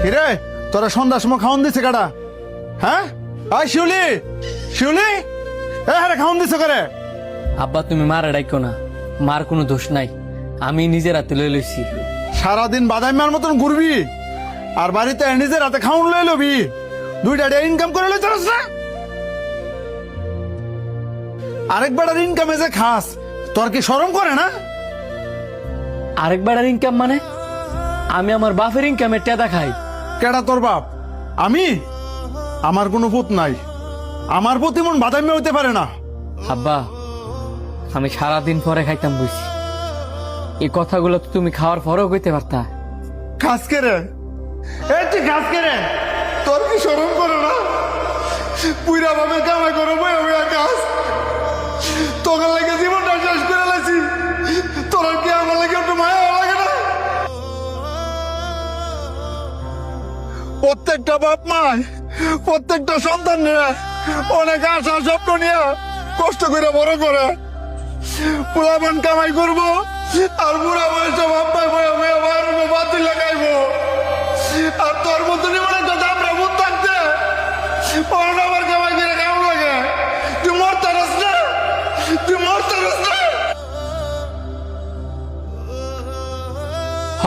কিরে তোরা সন্ধ্যার সময় খাওয়ান দিছে কাটা? হ্যাঁ আয় শিউলি, শিউলি হ্যাঁ খাওয়ান দিছে করে। আব্বা তুমি মারা ডাইকো না, মার কোনো দোষ নাই, আমি নিজের হাতে লই লইছি। সারাদিন বাদাইমার মতন ঘুরবি আর বাড়িতে নিজের হাতে খাওয়ান লই লবি, দুইটা ইনকাম করে লই চলস না। আরেকবার ইনকামে যে খাস তোর কি শরম করে না? আরেকবার ইনকাম মানে? আমি আমার বাপের ইনকামের টেদা খাই। কেডা তোর বাপ? আমি? আমার কোনো পুত নাই, আমার প্রতি মন বাদাইমে হইতে পারে না। আব্বা আমি সারাদিন পরে খাইতাম বুঝছি, এই কথাগুলো তো তুমি খাওয়ার পরেও কইতে পারতা। খাস কে রে? এই তুই খাস কে রে? তোর কি শরম করে না? পুরা ভাবে কামাই করো বই খাস, তোকে লাগে জীবনটা শেষ করে লাইছি, তোর কি আমার লাগে একটু মায়া লাগে না? প্রত্যেকটা বাপ মায় প্রত্যেকটা সন্তান নিয়ে অনেক আশা স্বপ্ন নিয়ে কষ্ট করে বড় করে, পুরাবান কামাই করবো আর বুড়া বয়সে বাপ মায় বয়ে বয়ে মারবো, বাতিল লাগাইবো। আর তোর মতো জীবনে কথা আমরা বুঝ থাকতে পরে আবার কামাই করে কেমন লাগে? তুই মরতে পারস না, তুই মরতে পারস না।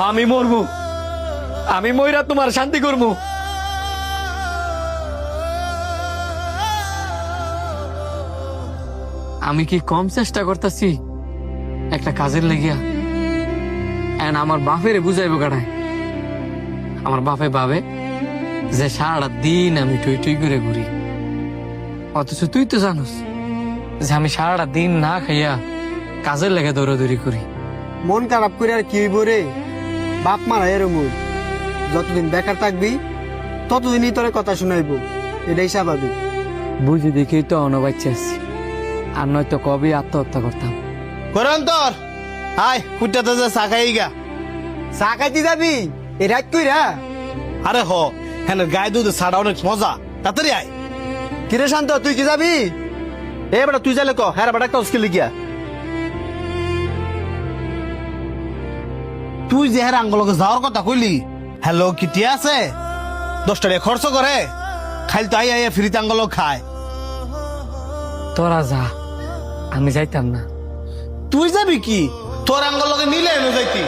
আমি মরবো, আমি মইরা তোমার শান্তি করবো। আমি কি কম চেষ্টা করতেছি একটা কাজের লেগিয়া? এন্ড আমার বাপের বুঝাইবো কাটায়? আমার বাপে ভাবে যে সারাটা দিন আমি টুই টুই করে ঘুরি, অথচ তুই তো জানোস যে আমি সারাটা দিন না খাইয়া কাজের লেগে দৌড়াদৌড়ি করি। মন খারাপ করে আর কি হইব রে? বাপ মারা এরম যতদিন বেকার থাকবি ততদিনই তোর কথা শুনাইব, এটাই স্বাভাবিক। বুঝি দেখেই তো অনবাচ্চা আছি, আর নয়তো কবে আত্মহত্যা করতাম। করেন তোর হাই কুটাতে যে চা খাই গা। চা খাইতে যাবি এ রাত কইরা? আরে হ হ্যাঁ গায়ে দুধ ছাড়া অনেক মজা, তাড়াতাড়ি আয়। কিরে শান্ত, তুই কি যাবি? এ বেটা তুই যাইলে ক হ্যাঁ বেটা একটা উস্কিল গিয়া। তুই যে হ্যাঁ আঙ্গলকে যাওয়ার কথা কইলি, হ্যালো কিটি আছে 10 টাকা খরচ করে, খাইল তো আই আইয়া ফ্রিতে আঙ্গল খায়। তোরা যা, আমি যাইতাম না। তুই যাবি কি? তোর আঙ্গলকে নিলে এনে যাইতি।